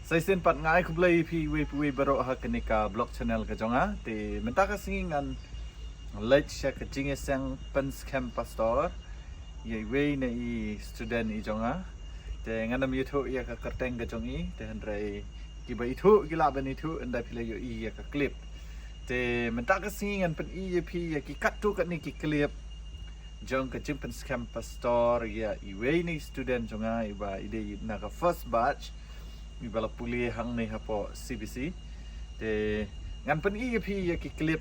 Saya sen pat ngai kublai pi baro ha kenika blog channel ka jonga te menta ka singingan late sha ka jinge sang pens camp pastor ye we na I student I jonga te nganam yuthu ya ka kerteng ka jongi te handrai ki ba ithu gila ban ithu anda pile yo I ya ka clip te menta ka singingan pen I ye pi ya ki kat tu kat ni ki clip jong ka jim pens camp pastor ya I we ni student jonga iba ide na ka first batch mi bala puli hang ni hapo CBC te ngan pen I phi ya ki clip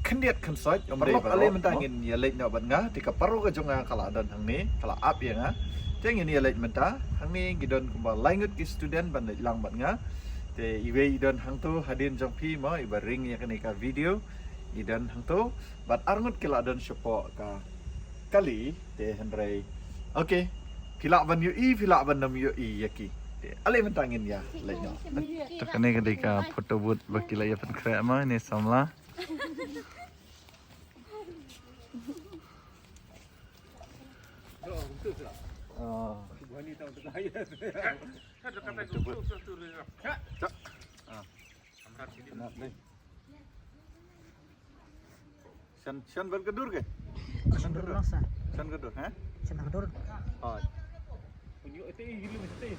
kendiat kan soi perlok ale mentangin ya late no ban nga ti ka paru ka jonga kala dan hang ni kala up ya nga tengin ya late menta hang ni gidon kumba langut ki student ban lang ban nga te iwe idon hang tu hadin jong phi mo iba ring ya ka video idon hang tu bat arngut kila don shopo ka kali te handrai okay Pilak ban yu I, pilak ban nam yu I yaki. Ale mentangin ya, lainnya. Tekane ketika foto boot bakila ya pen krema ini samla. Oh. Shan berkedur ke? Shan kedur, ha? Shan kedur. Oh.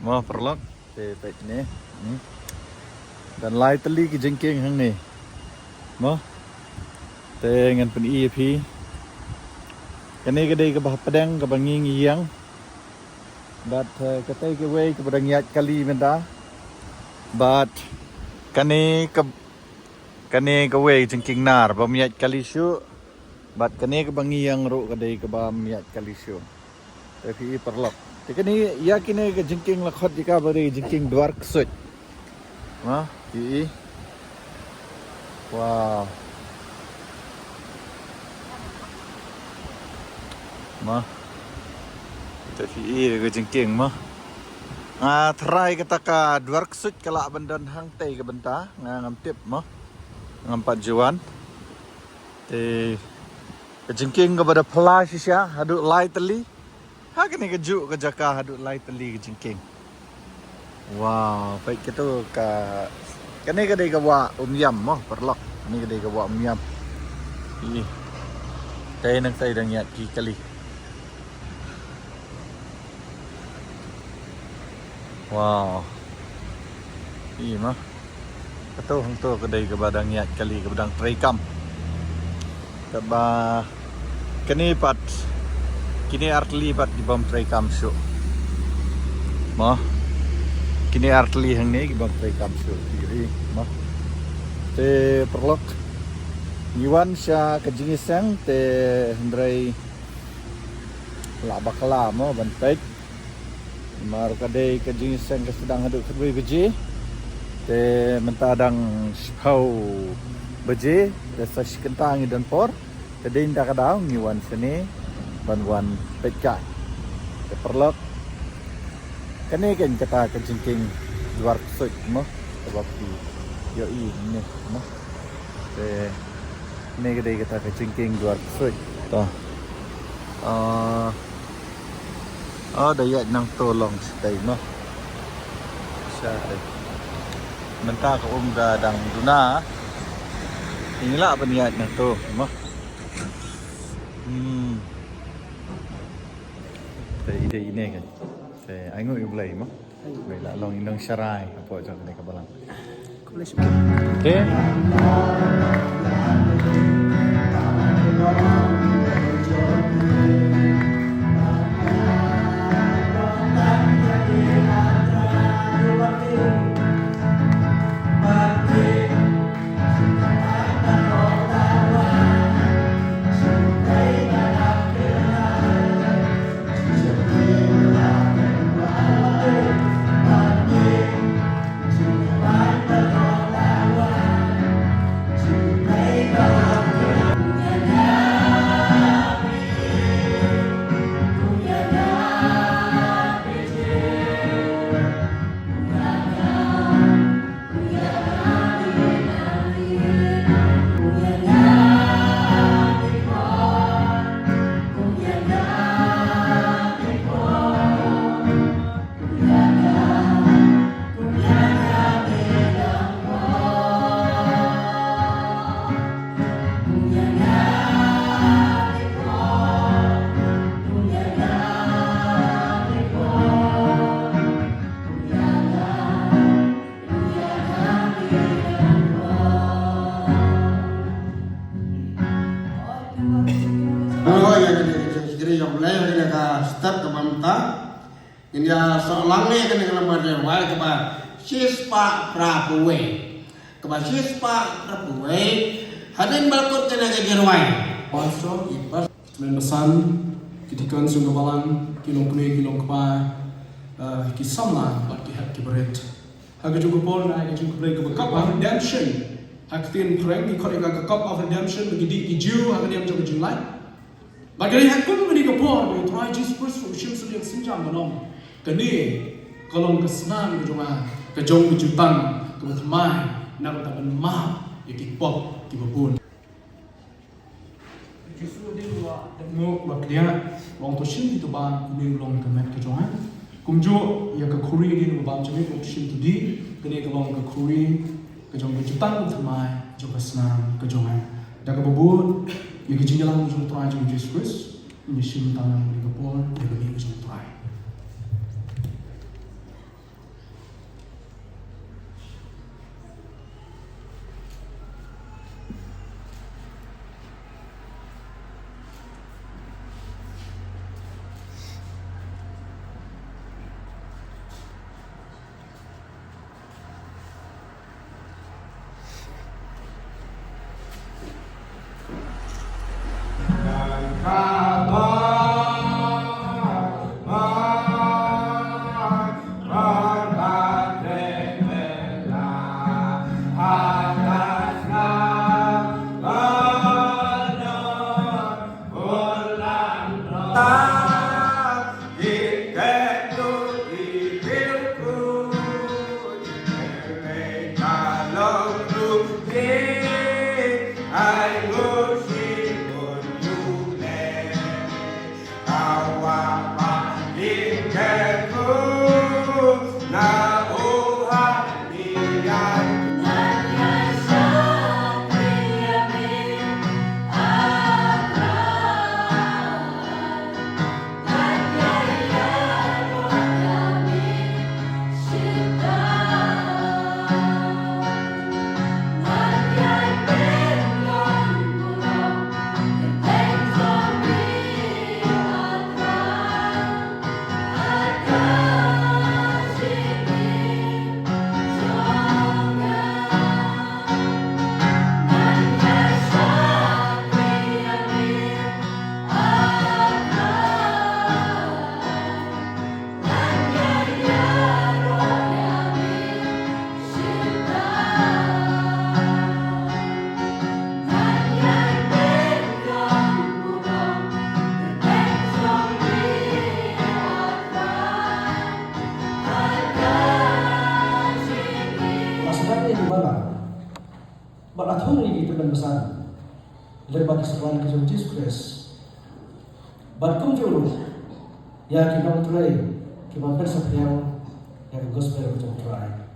Mau perlok te pet ni dan lai teli ki jengking hang ni mo te ngan pen EP kene gede ke bah pedang ke banging yang but kate ke way ke pedang yat kali menta but kane ke way jengking nar bam yat kali syu but kane ke bangi yang ro gede ke bam yat kali syu tapi perlok Tekani yakin ke jengking lakhot jika beri jengking dwar kesut. Mah, I. Wow. Mah. Tapi ke jengking mah. Try kata ka dwar kesut kala bandan hang tei ke benta ngam tip mah. Ngampat juan. Te ke jengking ke pada pela sisya haduk lai teli. Ha kini kejuk ke jaka hadut lai teli ke jengking. Wow, baik kita ka kene kedai ke wa yam moh perlok. Ni kedai ke wa yam. Ih. Tay nang say dang yat ki kali. Wow. Ih mah. Katu hang tu kedai ke badang yat kali ke badang trekam. Kaba kene pat Kini artli bat di bam tray kam show. Mah. Kini artli hang ni di bam tray kam show. Iri mah. Te perlok. Niwan sya kejingisang te hendrai la bakala mo ban pek. Mar kadai kejingisang kesedang haduk kedui beji. Te mentadang spau beji desa sikentang dan por. Kadai ndak kadang niwan sini banwan pecah perlok kene kan kata kejengking luar kesut mah sebab yo ini mah ne gede kata kejengking luar kesut toh daya nang tolong stay mah syai menta ka gadang duna inilah peniat nang tu mah ide ini kan saya anggap ibu lagi mah baiklah long indong syarai apa macam ni kabalang okay Tonight ta ini ya seorang ni kena kena berjawab kepada sispa prapuwe kepada sispa prapuwe hadin balkot kena kejerwai Pastor, mempesan ketika sungguh balang kilong kepa kisamna buat kihat kiberet. Hak juga pun naik juga play ke cup of redemption. Hak tin prank di koreka ke cup of redemption begidi kiju hak diam juga julai. Bagi hak pun begini ke pon di try Jesus Christ usim sudah senjam menom. Kini kolong kesenang juga kejong kejutan kebetulan nak tak mah ikipop kibapun. Justru dia buat tengok bak dia long to shin itu ban kuning long ke mat ke jongan kumjo ya ke kuri dia nu ban jami long to shin tu di kene ke long ke kuri ke jong ke jutang thamai jo ke senang ke jongan da ke bubut ya ke jingalang jong try jong Jesus Christ ni shin tanang di ke pon dia ke ni jong try besar lebar keseruan ke Jesus Christ. Batkum julu ya kita try kita persepsiang yang gospel kita try.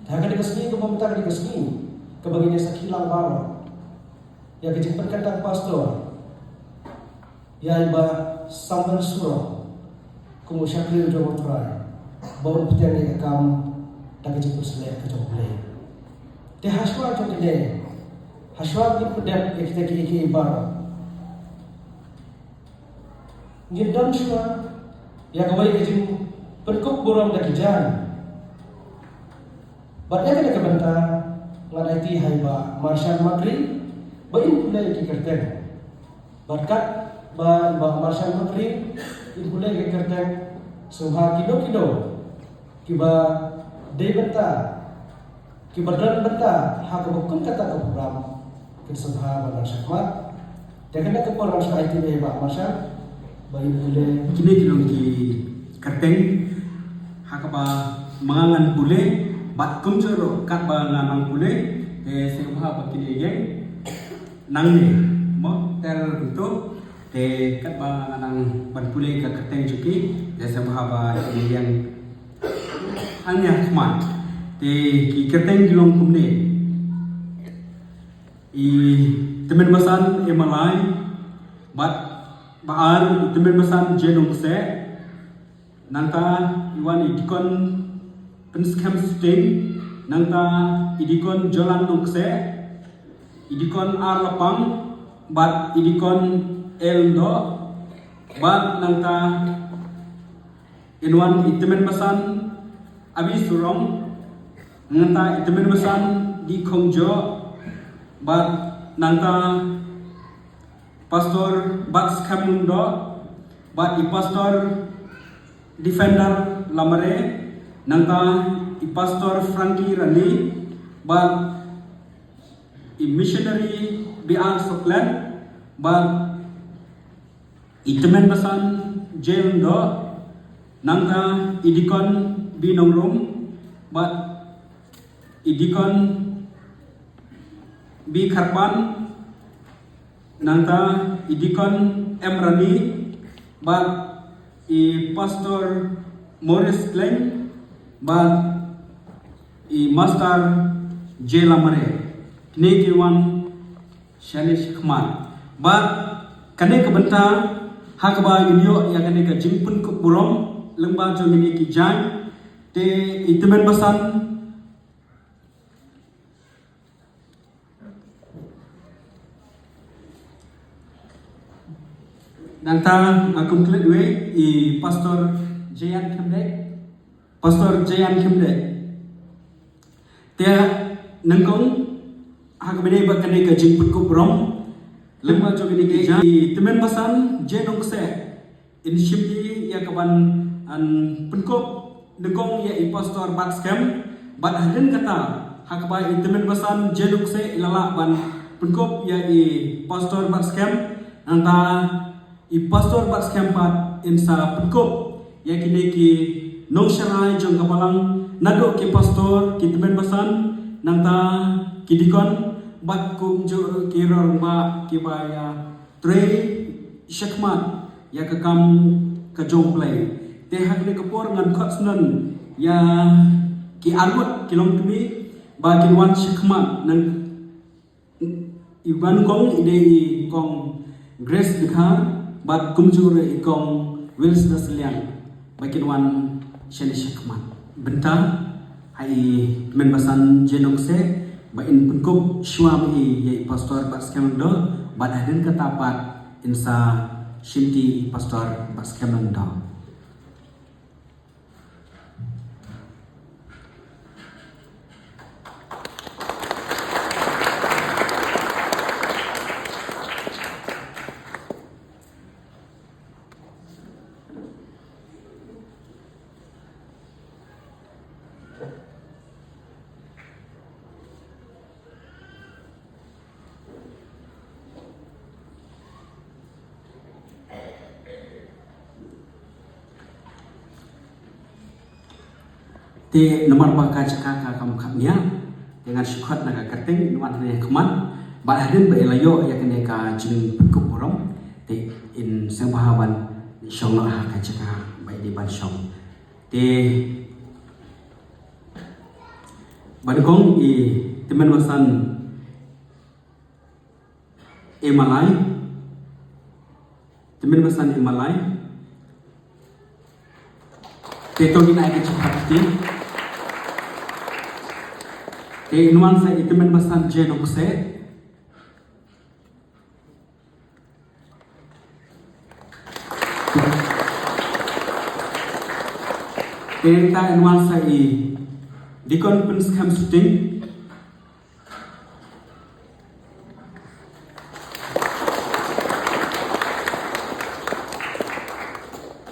Tahan di kesini ke pemerintah di kesini kebagiannya sekilang baru ya kejimpan kata pastor ya iba sambil surah kemudian kita coba try baru percaya kamu tak kejimpan selek kecoba dia haswa coba dia haswa di pedang kita kiki baru ngidam surah ya kawai kejim perkuk borong dak kijan batnya kena kebenta ngadai haiba marsyal magri bain pulai ki kerten berkat ba marsyal magri in pulai ki kerten suha kilo kiba dei benta kibadan benta hak hukum kata ke program ke suha ba syakmat dengan ke por marsyal IT ba marsyal bain pulai kini kilong ki kerten hak ba mangangan pulai bat kumcuro kat ba nganang pule te seha ba kini geng nang ni mo ter itu te kat ba nganang ban pule ka keteng cuki te seha ba kini yang anya smart te ki keteng dilong kumne I temen basan emalai bat baal temen basan jenong se nanta iwan idikon penskam sting nangta idikon jalan nongse idikon arlapang bat idikon eldo bat nangta Inuan itemen basan abi surong nganta itemen basan di Kongjo bat nanta pastor Bats Kamundo bat i pastor Defender Lamare nanta i pastor Frankie Rani bat i missionary B.R. Soklan bat itemen basan jail do nangka idikon binongrum bat idikon bi karpan nangka idikon Emrani bat i pastor Morris Klein bat i master Jelamare kini kiwan Shanish Khman bat kane kebenta hakba yunyo ya kane ka jimpun ku burom lengba jo ini ki jai te itemen basan nanta akum klet we i pastor Jayan Khemde te nangkong hakbene ba kane ka jimpun ku burom lengba jo ini ki jai itemen basan jenong se in shimdi ya kaban an penkop negong ya i pastor Bats Kem bat hadin kata hakba itemen basan jenuk se ilala ban penkop ya i pastor Bats Kem anta i pastor Bats Kem bat insa penkop ya kini ki nong syarai jong kapalang nado ki pastor ki itemen basan nanta kidikon bat kum jo ki rong ba ki ba ya tre syakmat ya kekam kajong play te hak ne kapor ngan khotsnan ya ki armut kilom tumi ba ki wan syakmat nan iban kong ide i kong grace dikha bat kumjur i kong wils daslian ba ki wan shani syakmat benta hai men basan jenong se ba in punkup syuam i ya pastor Bats Kemendo ba hadin katapat insa shinti pastor Bats Kemendo te nomor bangka cakaka kamu kapnya dengan syukur naga kerting nuan ne keman ba hadin ba elayo ya kene ka jing kupurom te in sembahawan insyaallah ha ka caka ba di ban syong te badkong i teman wasan emalai teman wasan emalai te to gina ka chapati te nuan sa itemen basan jenok se te ta nuan sa i dikon pens kam shooting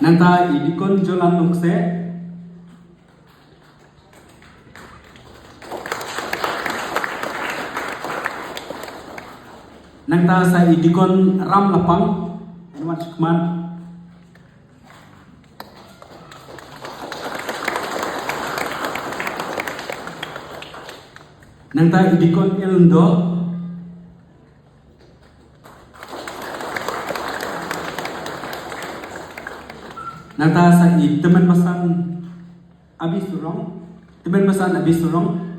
nanta i dikon jolan nok se nangta sa idikon ram lapang nuan sukman nangta idikon ilndo nangta sa teman basan abis surong teman basan abis surong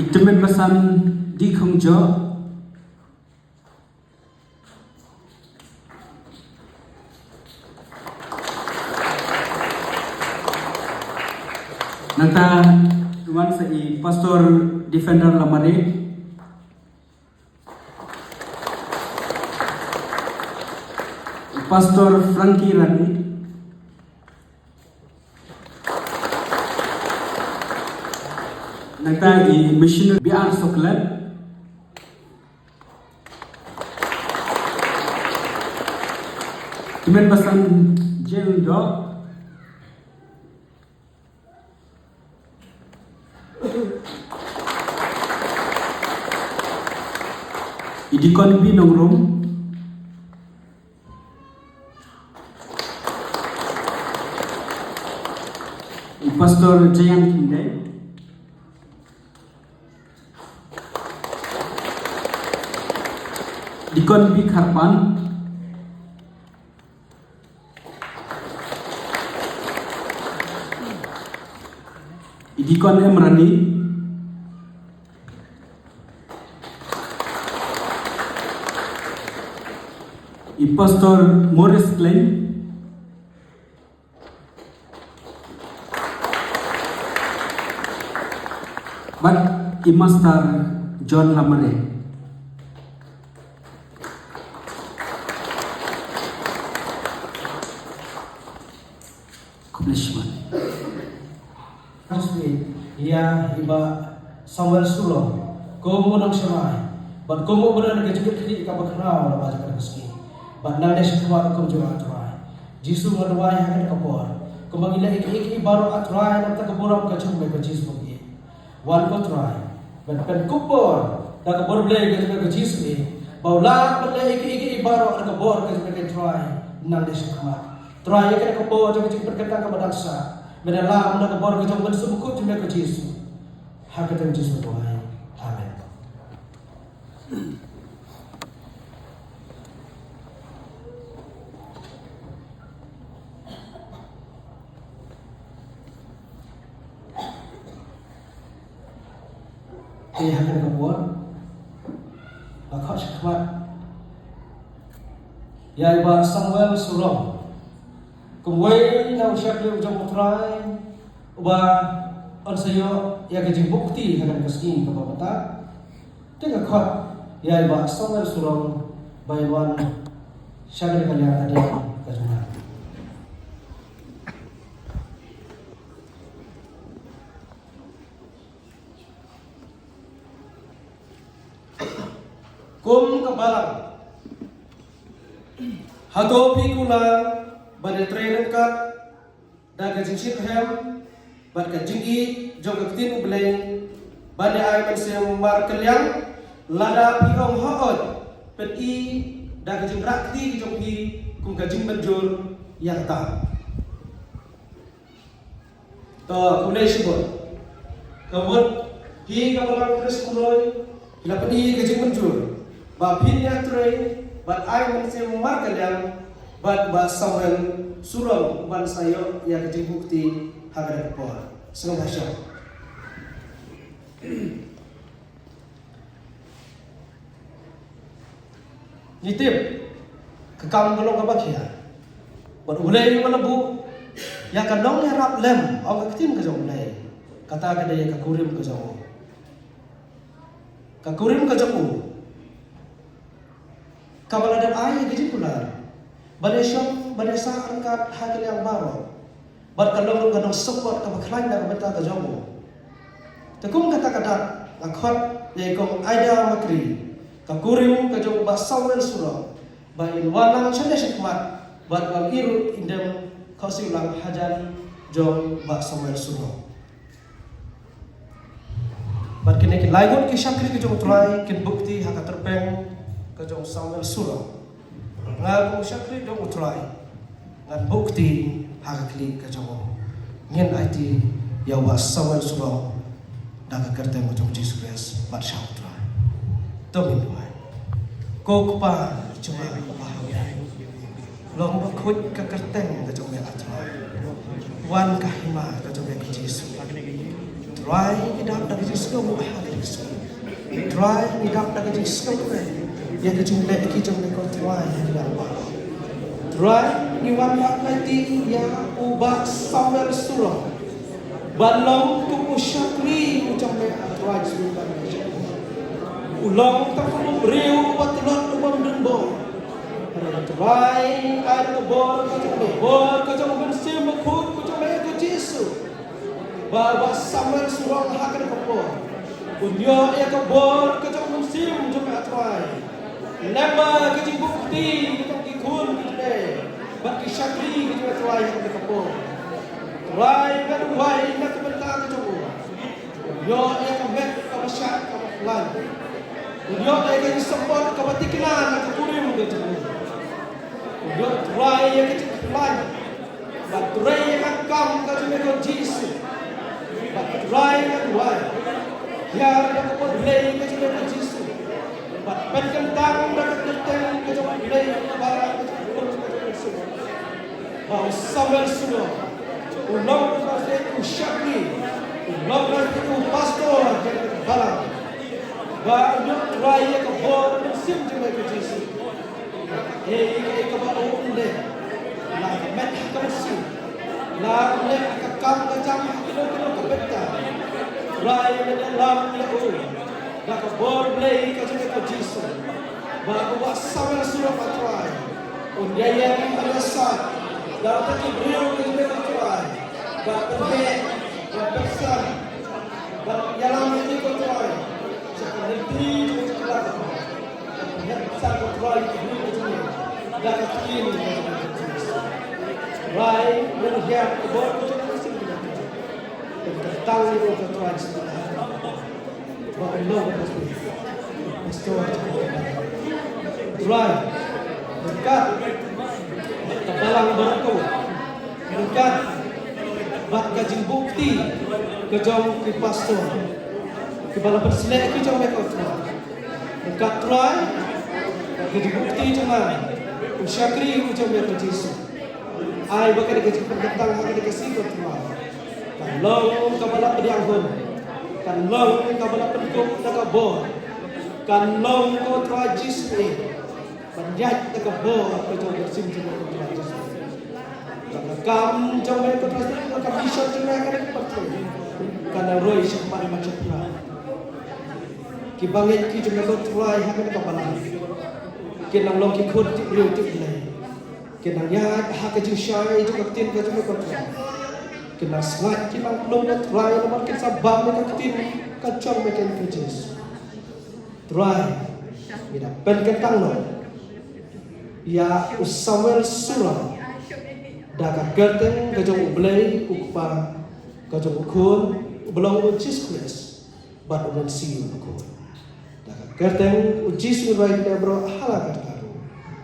itemen basan di Kongjo nanta tuan sa i pastor Defender Lamare Pastor Frankie Rani, nagtagi missionary BR Soklan, Timen Basan Jeng Do, Idikon Binong Room, Pastor Jayan Kinde, Dikon B. Karpan, Dikon M. Rani, Pastor Morris Klein, But Master John Lamare, Kublishman. Hasbi, ia iba Samuel Sulo, komo nang siya but komo benar nak juga kiri ka bakrao na baca kerski, but nang desa kuat kom jo atrai, Jisu ngadwai hakan kapor, kumagila iki baru atrai nang takaborap ka chum ka Jisu pagi, wan ko try, but pen kupor, takabor blay ka Jisu ni, baulah pen iki baru ang kabor ka try nang desa kuat, try ka kapor jo ka perkata ka badaksa. Menalah anda kebor ke jauh bersumkut cuma ke Yesus. Hakikat Yesus Tuhan. Amin. Ini hakikat kebor. Akak syakmat. Ya iba Samuel Surom. Kemudian nak usia beliau jauh try, ubah on sayo ya kerja bukti hakan kesini ke bapa tengah kot ya iba Samuel Surong bayuan syagri kalian ada kerana kum kebalang hatopi kulang pada trainer kat dah kajing Shiphem pada kajing I jog ketin ubeleng pada ay mansem mar kelyang lada piong haot pen I dah kajing rakti jog I kum kajing menjur yang tak to kunai sibot kebut hi kabalang kris kuloi hilapan I kajing menjur ba pin ya train ba ay mansem mar kelyang Bat Samuel Surong ban sayo ya kejing bukti hagara por. Senang hasya. Nitip kekam golong kabakia. Bat ulai mana bu? Ya kadang ya rap lem, au ketim ke jauh ulai. Kata kada ya kakurim ke jauh. Kakurim ke jauh. Kabalada ai gidi pula. Badesyon, badesa angkat hakil yang baru. Berkalung kadang support kebaklain dan beta ke jomo. Tekum kata-kata lakot yaitu aida makri. Kakurim ke jomo ba Samuel Surong. Ba in wanang chane shikmat bat bang iru indem khosiulang hajan jom ba Samuel Surong. Bat kini layon ki syakri ke jomo try kin bukti haka terpeng ke jomo Samuel Surong. Ngaku syakri dong utrai ngan bukti hakli ke jomo ngin IT ya wa Samuel Surong dah kerja macam Jesus Christ bat syau utrai tomin duai ko kupa cuma bahagia long bakut ke kerja ke jomo atrai wan kahima ke jomo Jesus try idap dak Jesus ko bahagia try idap dak Jesus ko ya kejumlah kita ko try ya try iwan nanti ya ubah Samuel Surong balong tu syakri ucap try sebentar ulang tak perlu beriu buat lot umam dembo Rai ai ka bor ka jong ben sim khut ku jong me ko Jesu. Ba Samuel surang hakan ka bor. Unyo e ka bor ka jong ben sim jong atrai. Lama ka jing bukti ka ki khun ki de. Ba ki shakri ki jong atrai hakan ka bor. Rai ka wai na ka benta ka jong. Unyo e ka met ka masyak ka lan. Unyo e ka support ka batikilan ka kurim ka jong. Unyo try yang kecil lagi, but try yang kam kalau mereka Yesus, but try yang luar, ya mereka pun play kalau mereka Yesus, but penkentang mereka terteng kalau play barang kalau mereka Yesus, bahwa Samuel sudah, ulang berarti usyaki, ulang berarti pastor jadi barang, bahwa try yang kebor musim juga Yesus. Ika ba unde la met ka si la le ka kam ka jam kilo ka betta rai le la le o la ka bor play ka jeme ka jisu ba wa sawer sura ka try un ya ala sa la ta ki brio ka jeme ka try ba pe ba pesa ba ya la me ka try sa ka le tri ka la ka ya sa ka try ka brio ka jeme dapat kini Rai melihat kebor kucing kucing dan tahu itu ketuaan sebenarnya bahwa Allah pasti pastor Rai dekat kebalang berku dekat bak kajing bukti kejong ke pastor kebala perselek kejong mereka dekat Rai kajing bukti cuma usyakri ujung yang Yesus. Ai bakal dikasih pergetang hak dikasih ke Tuhan. Kalau kabala pediangun, kalau kabala penduk nakabor, kalau kau tragis ni, penjat nakabor kau bersim cuma kau tragis. Kalau kamu jauh dari kau tragis, maka bisa cuma akan dipakai. Karena roy sempat macam Tuhan. Kibangit ki cuma kau try hak nakabala. Kenang long ki khod ti brio ti lai kenang ya ha ka ji shai ti ka tin ka ti ko tra kenang slat ki lang long na try na man ki sa bam na ka tin ka chong me ken Jesus try ida pen ka tang lo ya Samuel surah da ka gerteng ka jong blai ukpa ka jong khun belong Jesus Christ but when see you ko Kerteng uji surai bro halakar taru.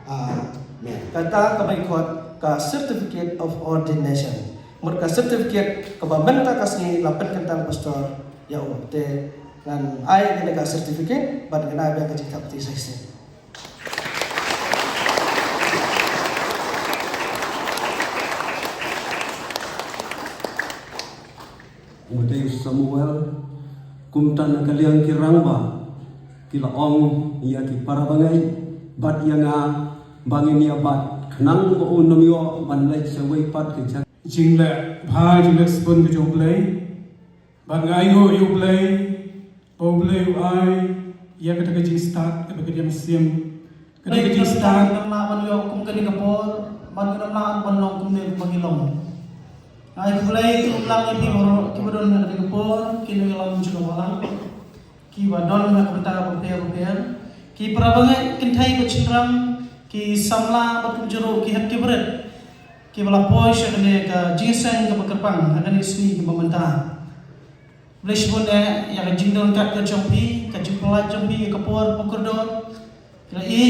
Amen. Kata kami ikut ke certificate of ordination. Mereka certificate kebamenta kasih lapan kentang pastor ya Allah. Te dan ai kena ke certificate pada kena biar kecik tak tisai. Uday Samuel kumtan kaliang kirangba kila ong ia ki para bangai bat yang bangin ia bat kenang ko unomyo banlai sewai pat ke jak jingle bha jingle spon ke joglai bangai ho yoglai poblai ai ia kata ke jing start ke dia musim kata ke jing start nama ban yo kum kani kapor ban nama ban long kum ne bangilong ai kulai ulang ini baru kibadon na kapor kini long juga walang ki wadon na kota rupiah ki prabangai kintai bacindram ki samla batum jero ki hat kibret ki bala posh kene ka jingsang ka bakarpang akan isni ki mamanta bleshbon ya ka jingdon kat ka jompi ka jimpala jompi ka por pokordon kila i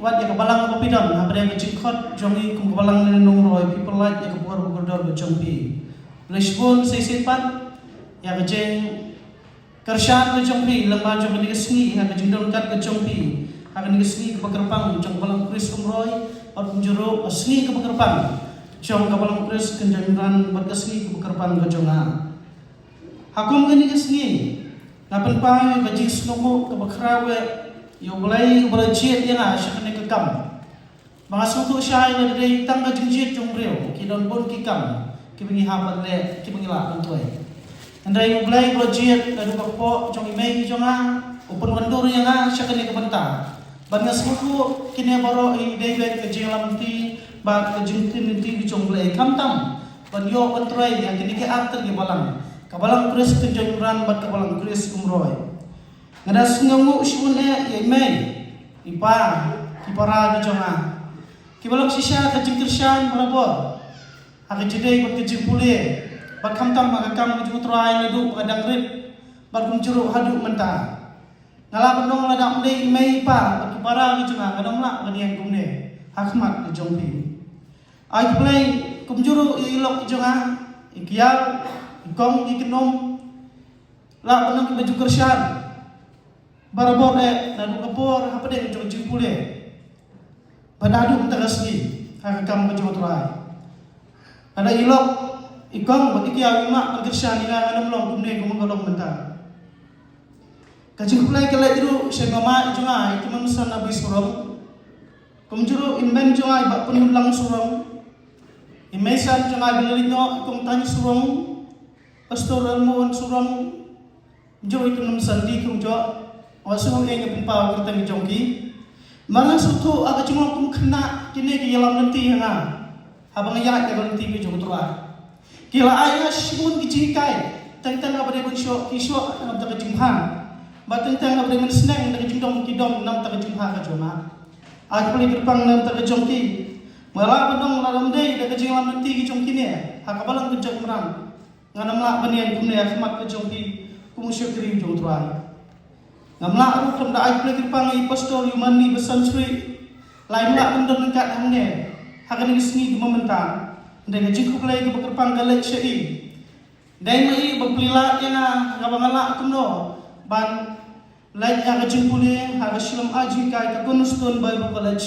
wat ya ka balang ka pidon habre ka jingkhot jomi kum balang ne nong roy people like ya ka por pokordon ka jompi bleshbon sesipat ya ka jeng Kershan ke jompi lemah jom ni kesni ha ke jindon kat ke jompi ha ke kesni ke bakarpang jom balang kris kumroy at jero asni ke bakarpang jom ke balang kris kenjangran berkesni ke bakarpang ke jonga hakum ke ni kesni ngapen pa ke jis nomo ke bakrawe yo bolai berjiat yang asyak ne ke kam bangasa tu syai ne dei tang ke jinjit jombreo ki don bon ki kam ki bengi hapat le ki bengi la pantuai Andai mulai projek dan buka jong email jonga open window yang siapa ni kebenta Banyak suku kini baru David ke jenglam ti, bak ke jengtin ti dicongklei kamtam. Banyo kontrai yang kini ke arter ke balang. Kabalang Chris ke jengran bat kabalang Chris umroy. Ngadas ngungu shune ye mei ipa kipara ke jonga. Kibalang sisya ke jengkirsan barabor. Hak jedai bat ke jengpule. Bat kamtam maka kam ke jengutrai ledu kadang rip. Bat kumjuru hadu mentah. Ngala benong ladak mde mei pa bagi para ki junga kadang lak ngadian kumne hakmat ke jongpi ai play kumjuru ilok junga ikiau ikong ikenom la benong baju kersian barabor nadu kapor apa de jong jipule badadu mentegasni hakam ke jotrai ada ilok ikong bagi kiau mak kersian ina anam long kumne kumengolong mentah. Kajing kulai kelai dulu segama jungai itu manusia nabi surong, kumjuru inmen jungai bak penulang surong, imesan jungai belalino ikum tanya surong, pastoral mohon surong, jo itu manusia di kumjo, awasunong yang kepimpau kita ngejongki, mana suatu agak cuma kum kena kini ke yalam nanti yang abang ayat yang nanti ke jogotua, kila ayat simun kijikai, tentang apa dia bersyo kisyo nam tak kejumhan. Batentang apa dengan senang dengan jumdom kidom nam tak jumha ka joma. Aku boleh berpang nam tak jongki. Malah benong lalam dei da kejinglam nanti ki jongki ne. Hakabalang kejak merang. Nganam la banian kumne khmat ka jongki kumusyo krim jong tuan. Ngamla aru kam da aku boleh berpang i pastor yumani besan sui. Lain la bendon kat hamne. Hakan ni sni mementang. Ndai kejingku boleh ke berpang galek syai. Dai mai berpelila yana ngabangala kumno. Ban lain yang kejimpulnya harus silam aji kai ke Cornerstone Bible College.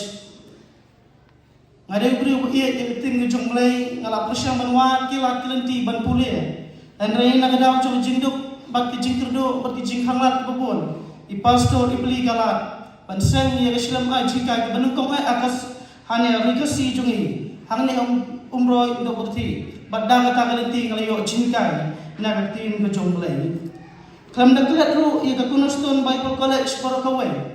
Ngadai beri ia yang tinggi jumlai ngalap persiang banwat kila kilenti ban pulih. Dan rain nagadam jong jinduk bak kijingkerdo bak kijing hangat kebun. I pastor ibeli galat. Ban sen ia silam aji kai ke benungkong akas hanya rigasi jongi. Hang ni umroy do berti. Badang kata kilenti ngalayo jingkai nagatin ke jumlai. Kelam dah kelat ru ia ke Cornerstone Bible College para kawan.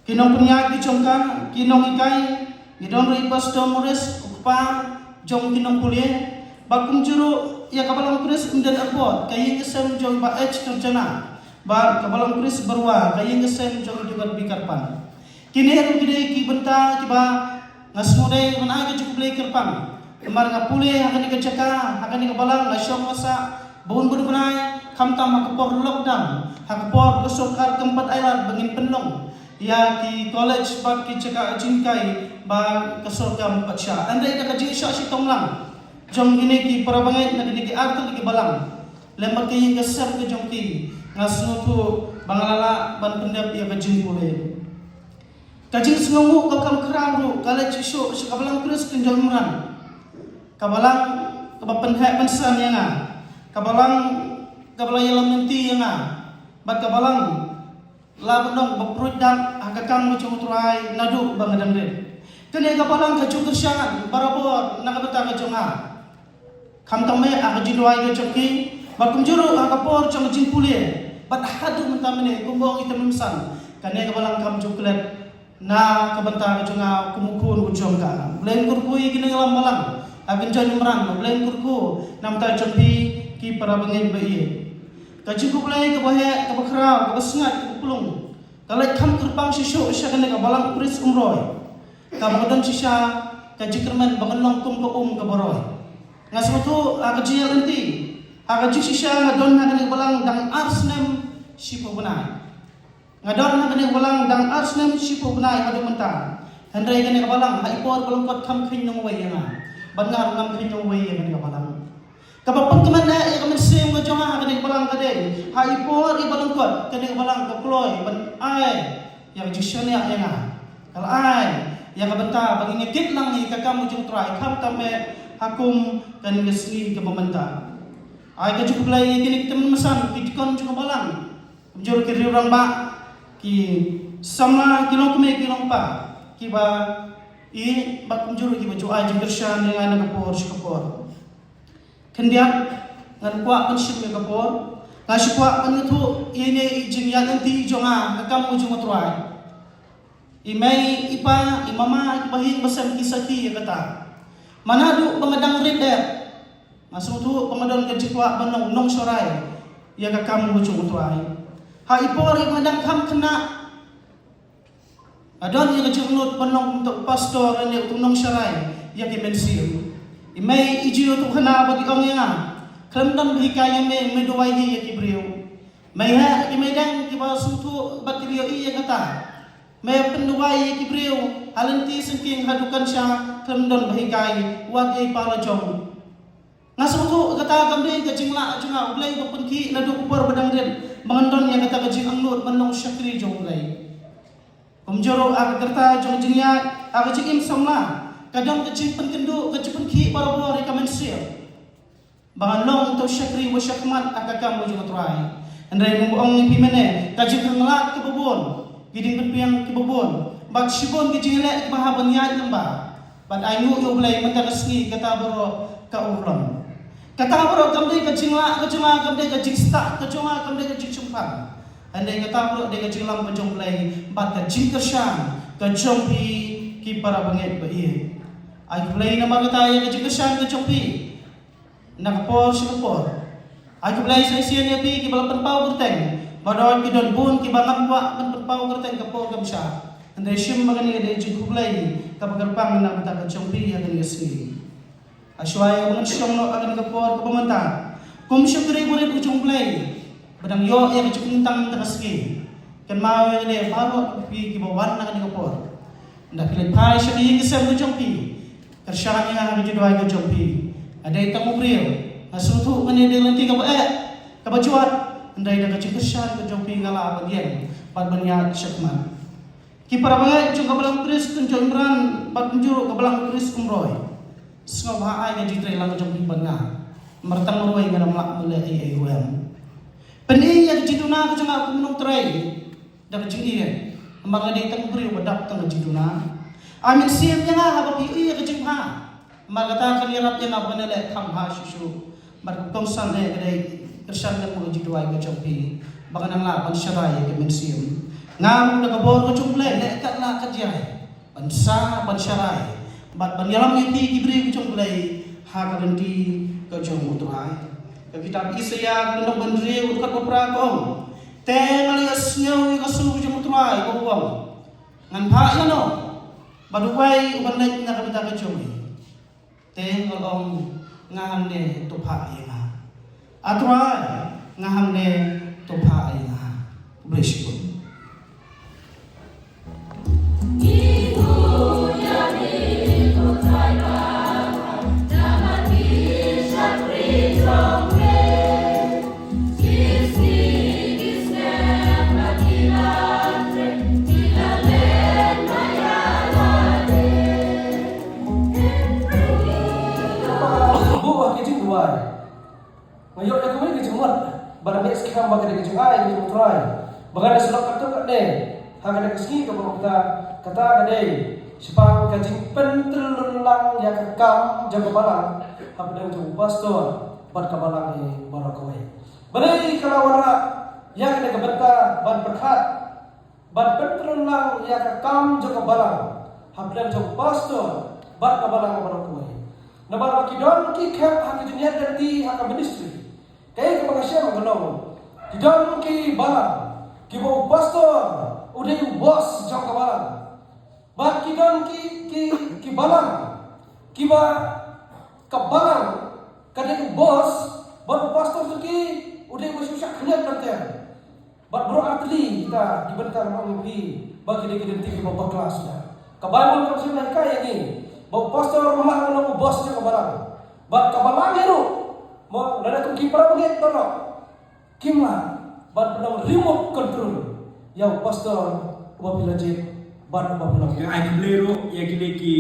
Kinong penyak di jongkang, kinong ikai, idon ri pastor Morris ukpa jong kinong kuliah. Bakum juru ia kabalang Chris undan airport, kaya ngesem jong ba H kerjana. Ba kabalang Chris berwa, kaya ngesem jong juga bikarpan. Kini ru gede ki benta kiba ngasmode menaga cukup lay kerpan. Kemar ngapule akan dikecaka, akan dikabalang ngasyong masa bun-bun benai. Kamtam hakapor lockdown, hakapor besokar tempat ailat bengin penlong. Ya ki college bak ki cekak jingkai ba kesorgam baca. Andai ka kaji sya si tonglang. Jong ini ki para bangai na ki artul ki balang. Lembar ki yang gesem ke jong ki. Ngasnutu bangalala ban pendap ya kajing pule. Kajing sengongu kakam kerang college isu sekabalang Chris pinjal meran. Kabalang kebapen hak pensan yang kabalang kabalang yalam nanti yang bat kabalang labendong beprudang hakakam mucung turai nadu bangadang re kene kabalang kaju kersangan barabor nakabata kajonga kam tame akajilwai kajoki bat kumjuru akapor jong jimpule bat hadu mentamene kumbong itam memsan kene kabalang kam juklet na kabanta kajonga kumukun kujongka blen kurkui kene ngalam malang agin jon meran blen kurku namta jompi ki para bangin bayi. Kaji ku mulai ke bahaya ke bakrau ke sengat ke pulung. Kalau kam terbang sisuk sya kena ke balang Chris umroy. Kam godon sisa kaji kerman bangelong kum ke boroy. Ngasmutu kaji nanti. Kaji sisa ngadon kena ke balang dang arsnem sipo benai. Ngadon kena ke balang dang arsnem sipo benai adu mentah. Hendrai kena ke balang haipor balongkot kam khinyong wei yang. Bangar ngam khinyong wei yang kena ke balang. Kapapun kemana ia kami sim ke jonga kena balang kade. Haipor i balongkot kena balang ke ploy ban ai yang jisone yang kalau ai yang kabenta bagi ngekit lang ni kakam ujung trai kam tame hakum kan ngesli ke pemerintah. Ai ke cukup lai kini temen mesan kidikon juga balang. Jur kiri orang ba ki sama kilong keme kilong pa ki ba i bak jur ki baju ai jengkershan dengan kapor sikapor. Kendiak ngan kuak pensim ya kapor ngasih kuak penutu ini jingyan nanti jonga kakam ujung trai Imay ipa, imama, ipahin basam kisaki ya kata. Manadu pamadang rider. Masuk tu pamadon kejikwa banong nong sorai. Ya kakam hujung utuai. Ha ipor imadang kam kena. Adon yang kejunut banong untuk pastor ini untuk nong sorai. Ya kemensiu. Imay ijiu tu kena bagi orang yang kelemdan berhikaya me doai ya kibriu. May ha imadang kiba sutu bakriyo iya kata. May penduai kibriu alanti sengking hadukan siya kelemdan berhikaya wagi para jong. Ngasutu kata kamde ka jingla junga ulai ko punki nadu upar badang ren mangandon yang kata ka jing angnut manong syakri jong ulai kumjoro ag kerta jong jingya ag jing im samla kadang ka jing penkendu ka jing punki para bor ka mensia banganong to syakri wa syakmat akakam mo jong trai andai mong pimene ka jing nglat ke bobon giding piang ke bobon bag sibon ki jing le mahaban ya lamba bad ayu yo ulai matagasni kata boro ka uron kata bro kamde ka jingla kamde ka jingsta ka jonga kamde ka jingchumpan andai kata bro de ka jinglam ka jonglai bat ka jingkersan ka jongpi ki para banget ba iye ay play na magata ya ka jingkersan ka jongpi nakapor sikapor ay play sa isian ya pi ki balapan pau kerteng badon ki don bun ki bangapwa kan pau kerteng ka por kamsa andai sim magani de jingkulai ka pagarpang na ka jongpi ya kan yasi Aswaya dengan syong no akan kapor ke pementang. Kum syukuri boleh ujung play. Badang yo ya kecuk tang takaski. Kan mau ne paro pi ki bawan na kan kapor. Ndak pilih pai syuk yi kisam ujung pi. Kersyahan yang akan jadi ke ujung pi. Ada itang ubriyo. Asutu mani de lenti ka ka bajuat. Andai dak kecuk kersyahan ke ujung pi ngala bagian. Pad banyak syakman. Ki para bangai ujung kabalang kris tunjuk imran pad penjuru kabalang kris umroy. Sengau bahai yang ditrai lang jom bangga mertang meroi ngana melak mulai ai ruam peni yang jiduna ko janga ko minum trai dak jingi amang ade tang bri badap tang jiduna amin siam yang ha ba pi ka jingha magata kan yarap yang apa nele tham ha susu mar tong san le kadai kersan le mo jidua ko jompi bangan la ban syarai ke min siam ngam dak bor ko jumle le kat la kajai bansa ban syarai bat banyalam yati kibri kucung bulai hakalenti kejong utrai ke kitab Isaya kendok bandri utkat kopra kong teng alias nyau kasu kucung utrai kong ngan pa yano baduai ubanai na kabita kejong teng ngolong ngaham ne topa yana atrai ngaham ne topa yana bless Ngayon na kami kejumot, barang dia sekitar bagai dia kejungai, dia mutrai. Bagai dia selok kartu kat dia, hanya dia keski ke bawah kita kata kat dia, sepang kajing pentelulang ya kekam jaga balang, apa dia untuk pastor, buat kabalang ni barakawai. Beri kalau orang yang dia kebentar, ban berkat, ban pentelulang ya kekam jaga balang, apa dia untuk pastor, buat kabalang barakawai. Nabar makidon ki kap hak junior dan di hak ministry. Kaya kemakasya mengenong. Tidak ki balang, ki bau pastor, udah yung bos jauh ke balang. Bat kidon ki balang, ki ba ke balang, kada yung bos, bat pastor tu ki udah yung susah kenyat nanti. Bat bro atli kita dibentar mengipi bagi dia identik bau kelas dah. Kebalan kalau saya kaya ni, bau pastor malah menunggu bos jauh ke balang. Bat ke balang itu. Mo nada kung kipara bagay tolo kimla ban penang remote control yaw pastor wapila je ban wapila yang ai blero ya kini ki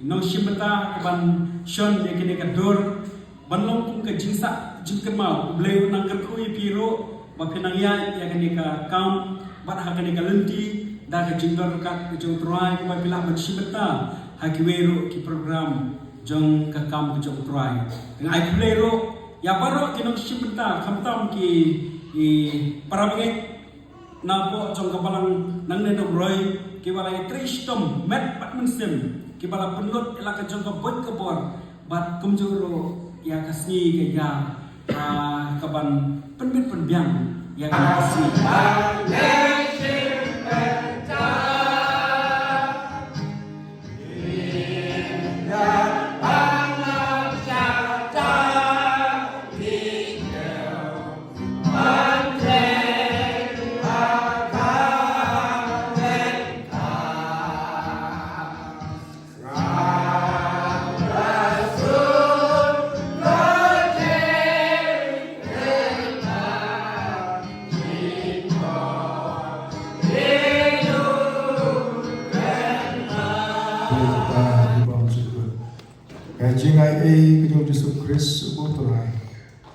no shibata ban shon ya kini ka dor ban long kung ka jinsa jingkemau blero nang kerkui piro bapinang ya kini ka kam ban ha kini ka lenti da ka jingdor ka jong trai ka bila ban shibata hakiwero ki program jong ka kam jong trai yang ai blero ya baru kinong sibenta kamtam ki para bagay na po jong kapalang nang nenogroi kibalai tristom met pat mensim kibala penlut elaka jongka bot kebor bat kumjuro ya kasni ke ya kaban penbit penbiang ya kasni Kajingai kejong Yesus Kristus botorai.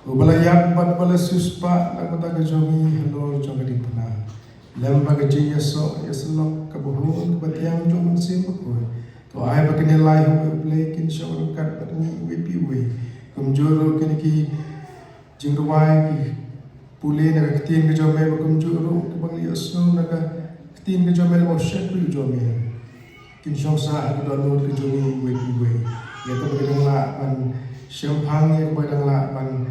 Ubalayak bat balasus pa nagmata kejomi hello jong di pena. Lem bagaji yeso yeselok kabuhun kebatiang jong mensim bakoi. To ai bagani lai ho play kin shawar kat batni wipi we. Kumjuro kiniki jingruai ki pule naga ketin kejome bakumjuro kebangli asno naga ketin kejome mo shekru jome. Kin shong sa adonur kejomi wipi we. Yaitu bagi la pan syampang yang bagi la pan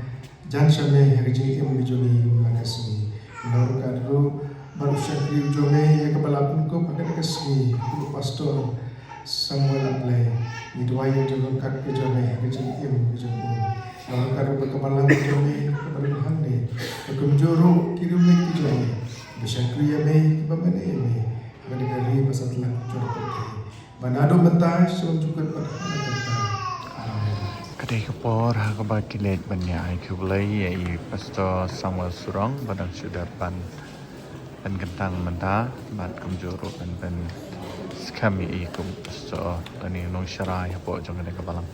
jansan yang hari ini kami joni makasih. Menurut kadu baru syakri joni yang kepala pun ko pakai kasih guru pastor Samuel Ablay. Itu yang jalan kat ke joni hari ini kami joni. Menurut kadu berkepala joni kepada hande. Kekumjuru kirim ke joni. Bersyakri yami kebamane yami. Bagi kari pasal telah jorok. Manado mentai sebelum juga pada Kadai kepor hakaba kilet banyak kubulai ai Pastor Samuel Surong badang sudarpan pen gentang menta bat kumjuru pen skami ikum Pastor tani nong syarai hapo jong kadai kebalang.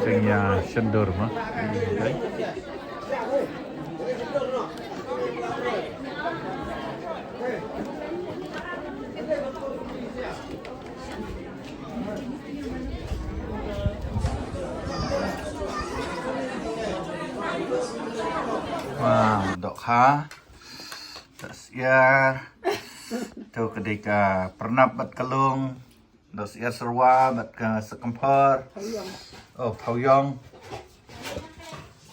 Ringnya sendur mah. Wah, dok ha. Das ya. Tu ketika pernah bat kalung. Das ya serwa bat ka sekempar. Oh, Thao Yong.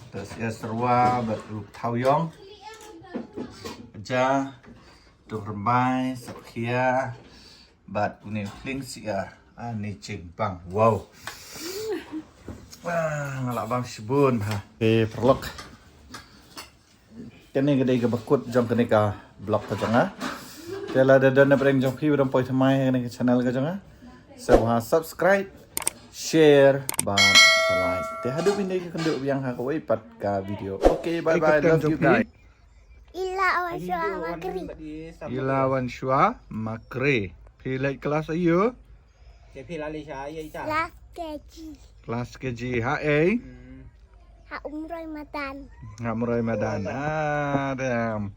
Das ya serwa bat Thao Yong. Ja. Tu rembai sabkhia bat uni fling siar. Ani cing bang. Wow. Wah, ngalak bang sibun ha. Perlok. Kini kedai ke bakut jom kini ka blog ka janga. Kala ada na preng jom pi udang poi thamai kini channel ka janga. Sebab subscribe, share, dan like. Terhadap ini kenduk yang aku ipat ke video. Okay, bye bye. Love you guys. Ilawan Shua Makri. Ilawan Shua Makri. Pilih kelas ayo. Kelas keji. Kelas keji. HA. Ha Umroy Madan. Umroy Madan. Damn.